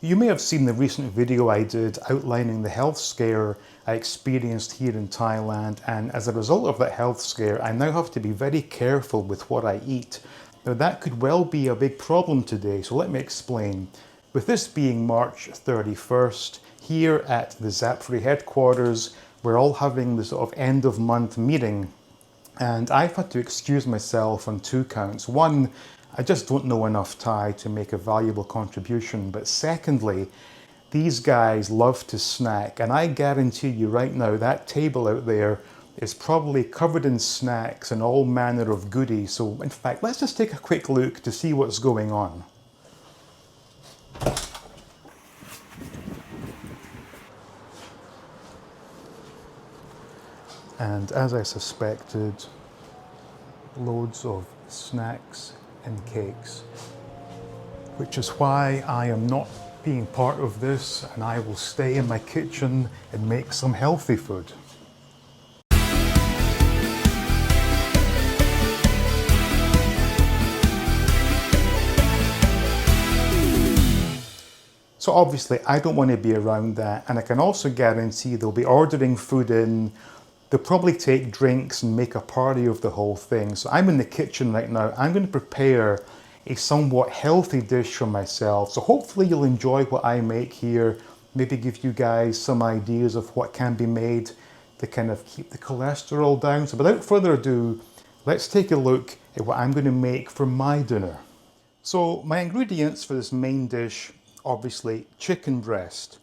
You may have seen the recent video I did outlining the health scare I experienced here in Thailand, and as a result of that health scare, I now have to be very careful with what I eat. Now that could well be a big problem today, so let me explain. With this being March 31st, here at the ZAPFRÉ headquarters, we're all having the sort of end of month meeting, and I've had to excuse myself on 2 counts. One, I just don't know enough Thai to make a valuable contribution, but secondly, these guys love to snack, and I guarantee you right now that table out there is probably covered in snacks and all manner of goodies. So in fact, let's just take a quick look to see what's going on. And as I suspected, loads of snacks and cakes, which is why I am not being part of this, and I will stay in my kitchen and make some healthy food. So obviously I don't want to be around that, and I can also guarantee they'll be ordering food in. They'll probably take drinks and make a party of the whole thing. So I'm in the kitchen right now. I'm going to prepare a somewhat healthy dish for myself. So hopefully you'll enjoy what I make here. Maybe give you guys some ideas of what can be made to kind of keep the cholesterol down. So without further ado, let's take a look at what I'm going to make for my dinner. So my ingredients for this main dish, obviously chicken breast,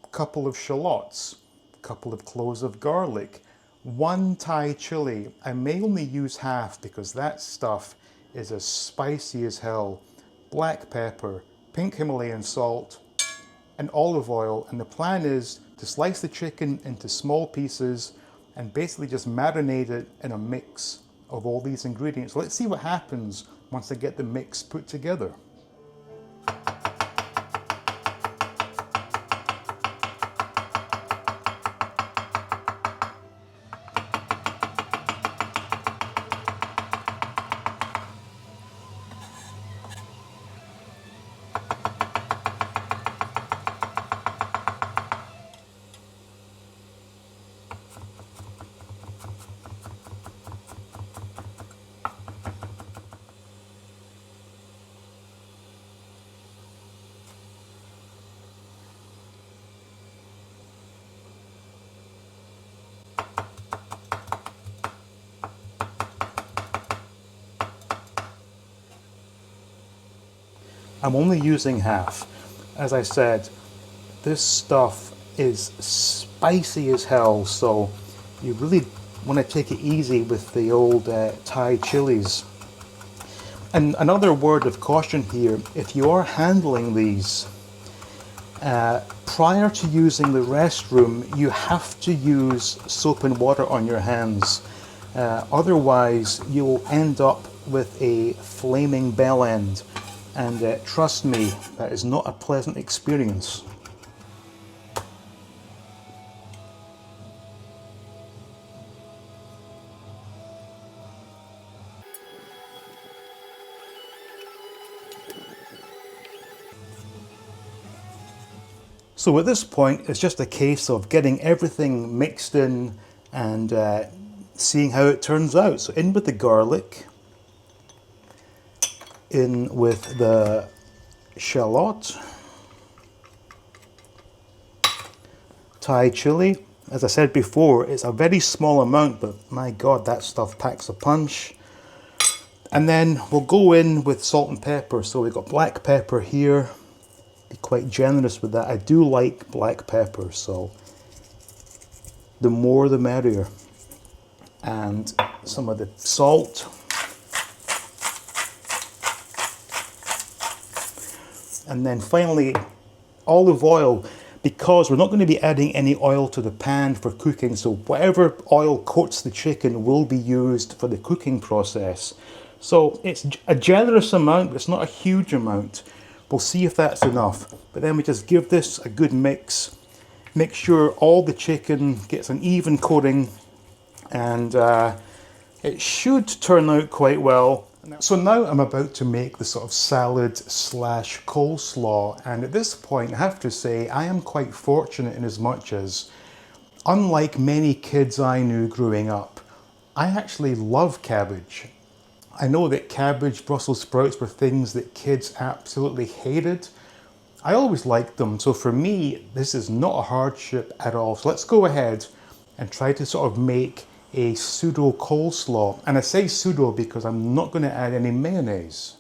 a couple of shallots, a couple of cloves of garlic, 1 Thai chili. I may only use half because that stuff is as spicy as hell. Black pepper, pink Himalayan salt, and olive oil. And the plan is to slice the chicken into small pieces and basically just marinate it in a mix of all these ingredients. Let's see what happens once I get the mix put together. I'm only using half. As I said, this stuff is spicy as hell, so you really want to take it easy with the old Thai chilies. And another word of caution here, if you are handling these, prior to using the restroom, you have to use soap and water on your hands. Otherwise, you'll end up with a flaming bell end. And trust me, that is not a pleasant experience. So at this point, it's just a case of getting everything mixed in and seeing how it turns out. So in with the garlic, in with the shallot, Thai chili. As I said before, it's a very small amount, but my God, that stuff packs a punch. And then we'll go in with salt and pepper. So we've got black pepper here. Be quite generous with that. I do like black pepper, so the more the merrier. And some of the salt. And then finally, olive oil, because we're not going to be adding any oil to the pan for cooking. So whatever oil coats the chicken will be used for the cooking process. So it's a generous amount, but it's not a huge amount. We'll see if that's enough. But then we just give this a good mix. Make sure all the chicken gets an even coating. And it should turn out quite well. So now I'm about to make the sort of salad slash coleslaw, and at this point I have to say I am quite fortunate in as much as, unlike many kids I knew growing up, I actually love cabbage. I know that cabbage, Brussels sprouts were things that kids absolutely hated. I always liked them, so for me this is not a hardship at all. So let's go ahead and try to sort of make a pseudo coleslaw. And I say pseudo because I'm not going to add any mayonnaise.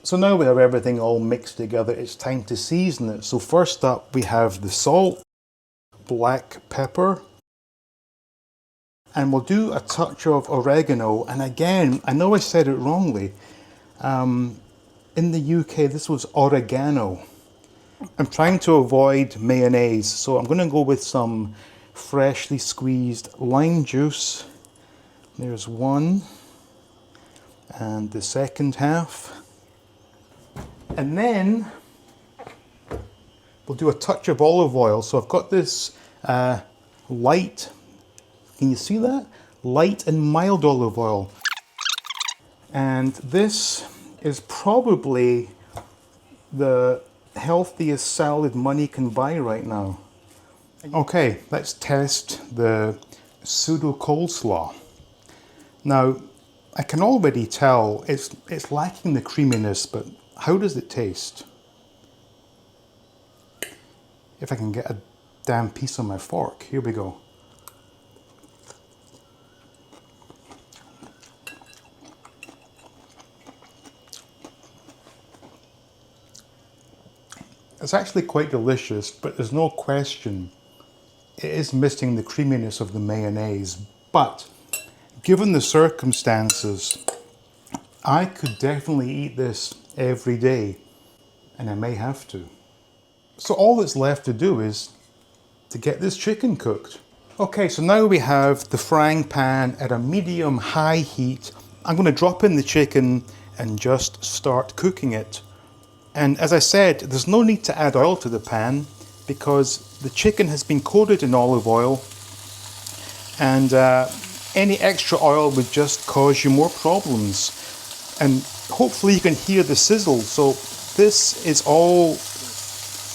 So now we have everything all mixed together, it's time to season it. So first up we have the salt, black pepper, and we'll do a touch of oregano. And again, I know I said it wrongly. In the UK this was oregano. I'm trying to avoid mayonnaise, so I'm going to go with some freshly squeezed lime juice. There's one, and the second half. And then we'll do a touch of olive oil. So I've got this light, can you see that? Light and mild olive oil. And this is probably the healthiest salad money can buy right now. Okay, let's test the pseudo coleslaw. Now, I can already tell it's lacking the creaminess, but how does it taste? If I can get a damn piece on my fork. Here we go. It's actually quite delicious, but there's no question it is missing the creaminess of the mayonnaise. But given the circumstances, I could definitely eat this every day, and I may have to. So all that's left to do is to get this chicken cooked. Okay, so now we have the frying pan at a medium-high heat. I'm going to drop in the chicken and just start cooking it. And as I said, there's no need to add oil to the pan because the chicken has been coated in olive oil, and any extra oil would just cause you more problems. And hopefully you can hear the sizzle. So this is all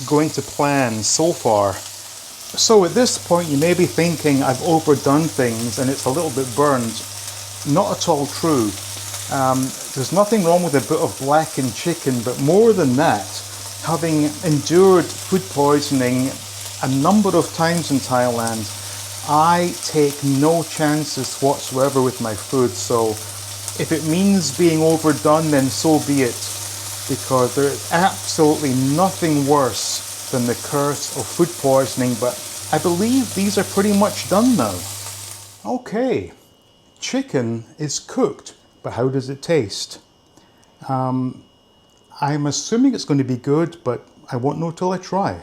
going to plan so far. So at this point you may be thinking I've overdone things and it's a little bit burned. Not at all true. There's nothing wrong with a bit of blackened chicken, but more than that, having endured food poisoning a number of times in Thailand, I take no chances whatsoever with my food. So if it means being overdone, then so be it, because there is absolutely nothing worse than the curse of food poisoning. But I believe these are pretty much done now. Okay, chicken is cooked, but how does it taste? I'm assuming it's going to be good, but I won't know till I try.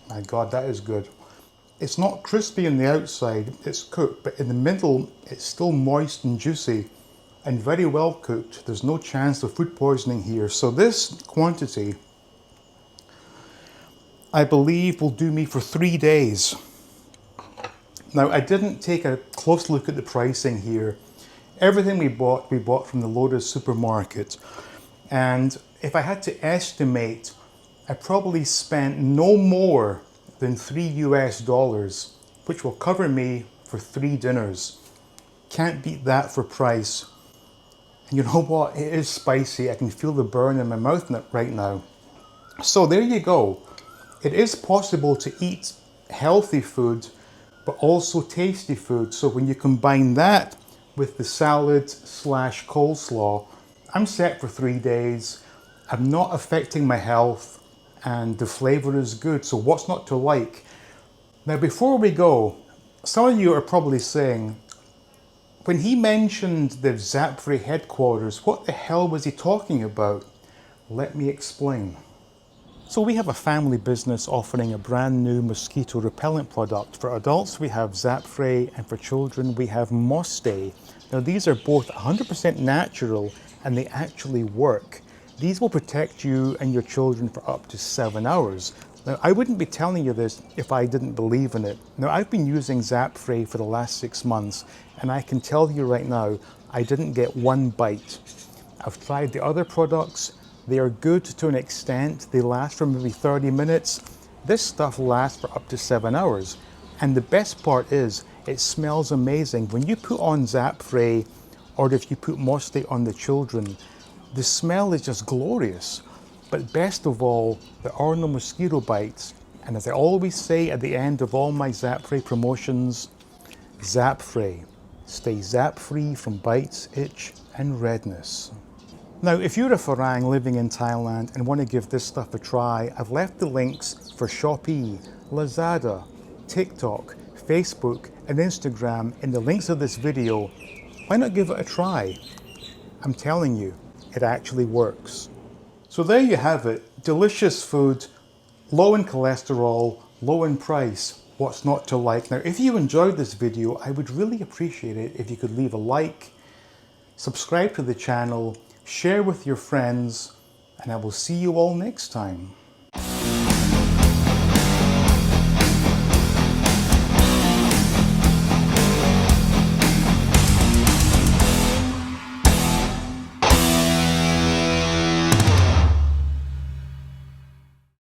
My God, that is good. It's not crispy on the outside, it's cooked, but in the middle, it's still moist and juicy and very well cooked. There's no chance of food poisoning here. So this quantity, I believe, will do me for 3 days. Now, I didn't take a close look at the pricing here. Everything we bought from the Lotus supermarket. And if I had to estimate, I probably spent no more than $3 US, which will cover me for 3 dinners. Can't beat that for price. And you know what? It is spicy. I can feel the burn in my mouth right now. So there you go. It is possible to eat healthy food, but also tasty food. So when you combine that with the salad slash coleslaw, I'm set for 3 days. I'm not affecting my health, and the flavor is good. So what's not to like? Now, before we go, some of you are probably saying, When he mentioned the ZAPFRÉ headquarters, what the hell was he talking about? Let me explain. So we have a family business offering a brand new mosquito repellent product. For adults we have ZAPFRÉ, and for children we have MOSTÉ. Now these are both 100% natural and they actually work. These will protect you and your children for up to 7 hours. Now I wouldn't be telling you this if I didn't believe in it. Now I've been using ZAPFRÉ for the last 6 months and I can tell you right now I didn't get one bite. I've tried the other products. They are good to an extent. They last for maybe 30 minutes. This stuff lasts for up to 7 hours. And the best part is, it smells amazing. When you put on ZAPFRÉ, or if you put MOSTÉ on the children, the smell is just glorious. But best of all, there are no mosquito bites. And as I always say at the end of all my ZAPFRÉ promotions, ZAPFRÉ. Stay zap-free from bites, itch, and redness. Now, if you're a Farang living in Thailand and want to give this stuff a try, I've left the links for Shopee, Lazada, TikTok, Facebook, and Instagram in the links of this video. Why not give it a try? I'm telling you, it actually works. So there you have it. Delicious food, low in cholesterol, low in price. What's not to like? Now, if you enjoyed this video, I would really appreciate it if you could leave a like, subscribe to the channel, share with your friends, and I will see you all next time.